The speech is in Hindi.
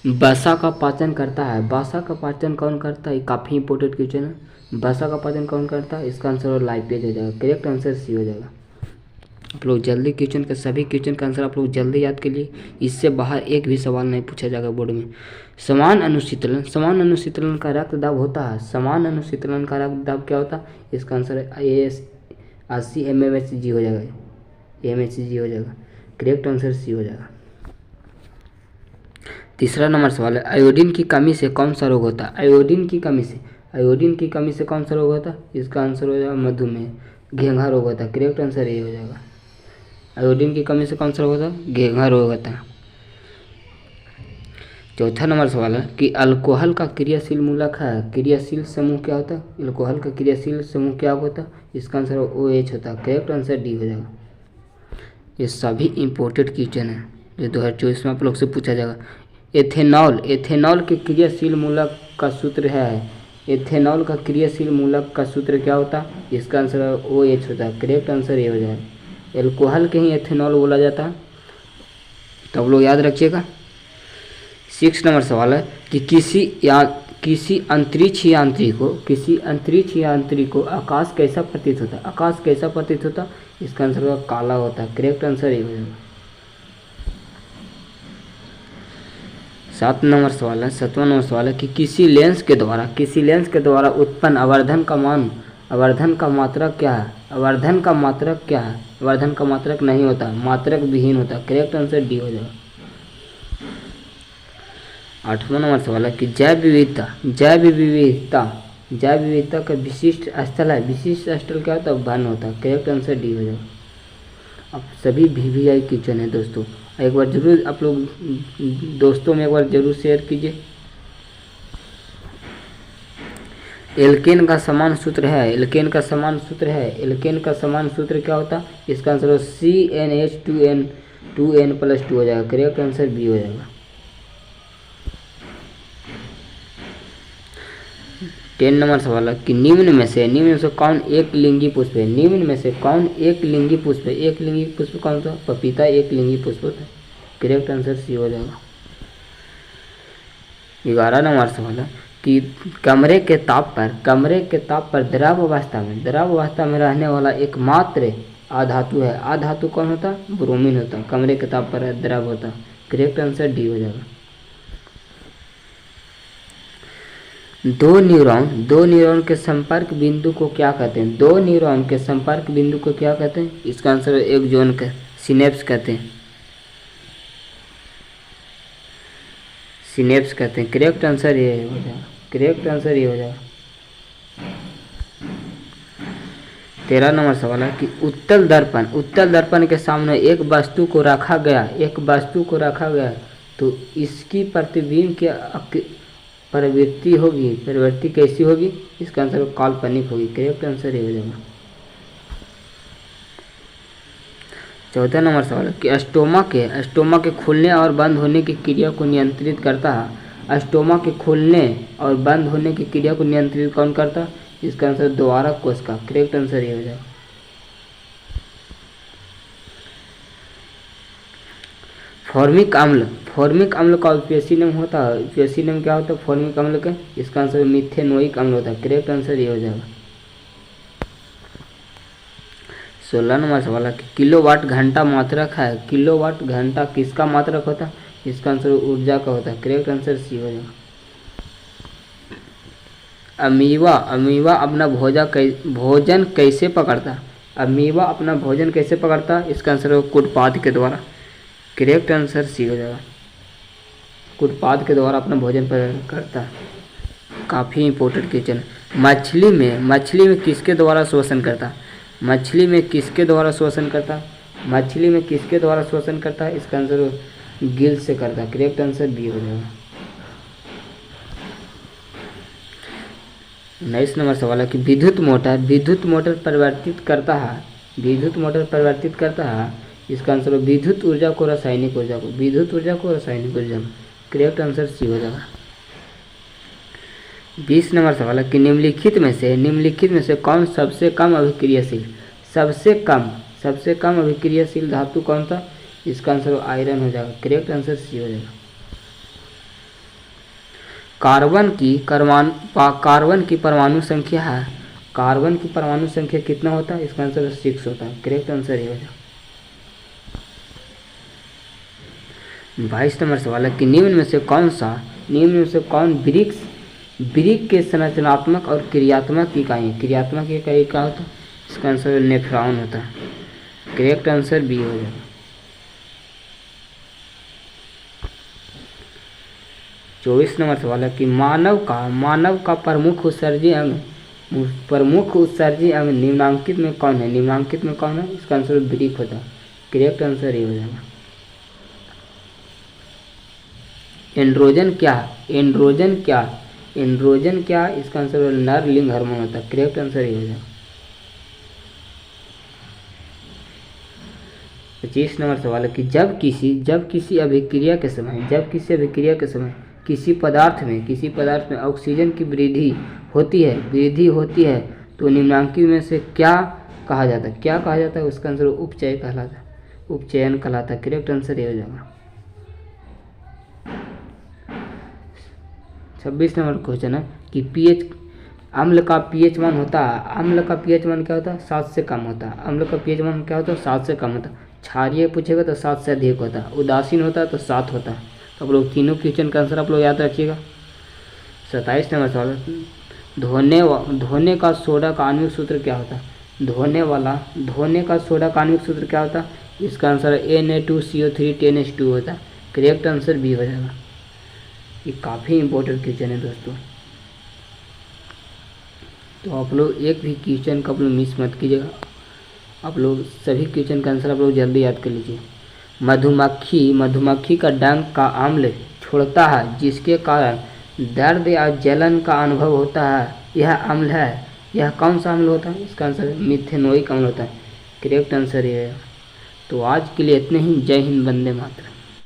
वसा का पाचन करता है। वसा का पाचन कौन करता है? काफ़ी इंपॉर्टेंट क्वेश्चन है। वसा का पाचन कौन करता है? इसका आंसर लाइपेज हो जाएगा। करेक्ट आंसर सी हो जाएगा। आप लोग जल्दी क्वेश्चन का सभी क्वेश्चन का आंसर आप लोग जल्दी याद के लिए, इससे बाहर एक भी सवाल नहीं पूछा जाएगा बोर्ड में। समान अनुशीतलन, समान अनुशीतलन का रक्त दाब होता है। समान अनुशीतलन का रक्त दाब क्या होता है? इसका आंसर AS 80 mmHg हो जाएगा। mmHg हो जाएगा। करेक्ट आंसर सी हो जाएगा। तीसरा नंबर सवाल है, आयोडीन की कमी से कौन सा रोग होता है? आयोडीन की कमी से, आयोडीन की कमी से कौन सा रोग होता है? इसका आंसर हो जाएगा मधुमेह, घेंघा रोग होता है। करेक्ट आंसर ये हो जाएगा। आयोडीन की कमी से कौन सा रोग होता है? घेंघा रोग होता है। चौथा नंबर सवाल है कि अल्कोहल का क्रियाशील मूलक है, क्रियाशील समूह क्या होता है? अल्कोहल का क्रियाशील समूह क्या होता है? इसका आंसर OH होता है। करेक्ट आंसर डी हो जाएगा। ये सभी इंपॉर्टेंट क्वेश्चन है जो 2024 में आप लोग से पूछा जाएगा। एथेनॉल, एथेनॉल के क्रियाशील मूलक का सूत्र है। एथेनॉल का क्रियाशील मूलक का सूत्र क्या होता है? इसका आंसर OH होता है। करेक्ट आंसर ये हो जाएगा। एल्कोहल के ही एथेनॉल बोला जाता है, तो आप लोग याद रखिएगा। 6 नंबर सवाल है कि किसी अंतरिक्ष यात्री को आकाश कैसा प्रतीत होता है? आकाश कैसा प्रतीत होता है? इसका आंसर होगा काला होता है। करेक्ट आंसर ये हो जाएगा। 7वां नंबर सवाल है कि किसी लेंस के द्वारा उत्पन्न आवर्धन का मात्रक क्या है? आवर्धन का मात्रक क्या है? आवर्धन का मात्रक नहीं होता, मात्रक विहीन होता। करेक्ट आंसर डी हो जाएगा। 8वां नंबर सवाल है कि जैव विविधता का विशिष्ट स्थल है। विशिष्ट स्थल क्या होता है? वन होता है। करेक्ट आंसर डी हो जाएगा। अब सभी VVI क्वेश्चन है दोस्तों, एक बार जरूर आप लोग दोस्तों में एक बार जरूर शेयर कीजिए। एल्केन का समान सूत्र क्या होता है? इसका आंसर CnH2n+2 हो जाएगा। करेक्ट आंसर बी हो जाएगा। 10 नंबर सवाल है कि निम्न में से कौन एक लिंगी पुष्प है? निम्न में से कौन एक लिंगी पुष्प है? एक लिंगी पुष्प कौन सा? पपीता एक लिंगी पुष्प होता है। करेक्ट आंसर सी हो जाएगा। 11 नंबर सवाल है कि कमरे के ताप पर द्रव अवस्था में रहने वाला एकमात्र अधातु है। अधातु कौन होता है? ब्रोमीन होता है। कमरे के ताप पर द्रव होता है। करेक्ट आंसर डी हो जाएगा। दो न्यूरॉन के संपर्क बिंदु को क्या कहते हैं? दो न्यूरॉन के संपर्क बिंदु को क्या कहते हैं? इसका आंसर एक्सोन का सिनेप्स कहते हैं। करेक्ट आंसर ये हो जाएगा। 13 नंबर सवाल है कि उत्तल दर्पण के सामने एक वस्तु को रखा गया तो इसकी प्रतिबिंब की प्रवृत्ति कैसी होगी? इसका आंसर काल्पनिक होगी। करेक्ट आंसर ये हो जाएगा। 14 नंबर सवाल है कि स्टोमा के खुलने और बंद होने की क्रिया को नियंत्रित करता है। स्टोमा के खुलने और बंद होने की क्रिया को नियंत्रित कौन करता है? इसका आंसर द्वारक कोशिका। करेक्ट आंसर ये हो जाएगा। फॉर्मिक अम्ल का उपयोगी नाम होता है। उपयोगी नाम क्या होता है फॉर्मिक अम्ल का? इसका आंसर मिथेनोइक अम्ल होता है। करेक्ट आंसर ये हो जाएगा। 16 नंबर सवाल है कि किलोवाट घंटा मात्रक है। किलोवाट घंटा किसका मात्रक होता है? इसका आंसर ऊर्जा का होता है। करेक्ट आंसर सी हो जाएगा। अमीबा अपना भोजन कैसे पकड़ता है? अमीबा अपना भोजन कैसे पकड़ता है? इसका आंसर कुटपाद के द्वारा। करेक्ट आंसर सी हो जाएगा। कुटपाद के द्वारा अपना भोजन करता है। काफ़ी इंपॉर्टेंट क्वेश्चन। मछली में किसके द्वारा श्वसन करता है? मछली में किसके द्वारा श्वसन करता है? इसका आंसर गिल से करता है। करेक्ट आंसर बी हो जाएगा। 19 नंबर सवाल है कि विद्युत मोटर परिवर्तित करता है। इसका आंसर विद्युत ऊर्जा को रासायनिक ऊर्जा में। करेक्ट आंसर सी हो जाएगा। 20 नंबर सवाल है कि निम्नलिखित में से कौन सबसे कम अभिक्रियाशील धातु कौन सा? इसका आंसर आयरन हो जाएगा। करेक्ट आंसर सी हो जाएगा। कार्बन की परमाणु संख्या है, कार्बन की परमाणु संख्या कितना होता है, इसका आंसर 6 होता है। करेक्ट आंसर ये हो जाएगा। 22 नंबर सवाल है कि निम्न में से कौन वृक्क के संरचनात्मक और क्रियात्मक इकाई, क्रियात्मक इकाई क्या होता है, इसका आंसर नेफ्रॉन होता है। करेक्ट आंसर बी हो जाएगा। 24 नंबर सवाल है कि मानव का प्रमुख उत्सर्जी अंग निम्नांकित में कौन है, इसका आंसर वृक्क होता है। करेक्ट आंसर ये हो जाएगा। एंड्रोजन क्या, इसका आंसर नर लिंग हार्मोन होता है। करेक्ट आंसर ये हो जाएगा। 25 नंबर सवाल है कि जब किसी अभिक्रिया के समय किसी पदार्थ में ऑक्सीजन की वृद्धि होती है तो निम्नांकित में से क्या कहा जाता है, उसका आंसर उपचयन कहलाता है। करेक्ट आंसर ये हो जाएगा। 26 नंबर क्वेश्चन है कि अम्ल का पीएच मान क्या होता है, 7 से कम होता है। अम्ल का पीएच मान क्या होता है, 7 से कम होता है। क्षारीय पूछेगा तो 7 से अधिक होता है। उदासीन होता है तो 7 होता है। तो आप लोग तीनों क्वेश्चन का आंसर आप लोग याद रखिएगा। 27 नंबर सवाल, धोने का सोडा का आणविक सूत्र क्या होता है, धोने का सोडा का आणविक सूत्र क्या होता है, इसका आंसर Na2CO3 10H2 होता है। करेक्ट आंसर बी हो जाएगा। ये काफ़ी इंपॉर्टेंट क्वेश्चन है दोस्तों, तो आप लोग एक भी क्वेश्चन का आप लोग मिस मत कीजिएगा। आप लोग सभी क्वेश्चन का आंसर आप लोग जल्दी याद कर लीजिए। मधुमक्खी का डंक का अम्ल छोड़ता है जिसके कारण दर्द या जलन का अनुभव होता है, यह अम्ल है, यह कौन सा अम्ल होता है, इसका आंसर मिथेनोइक अम्ल होता है। करेक्ट आंसर ये है। तो आज के लिए इतने ही। जय हिंद, वंदे मातरम।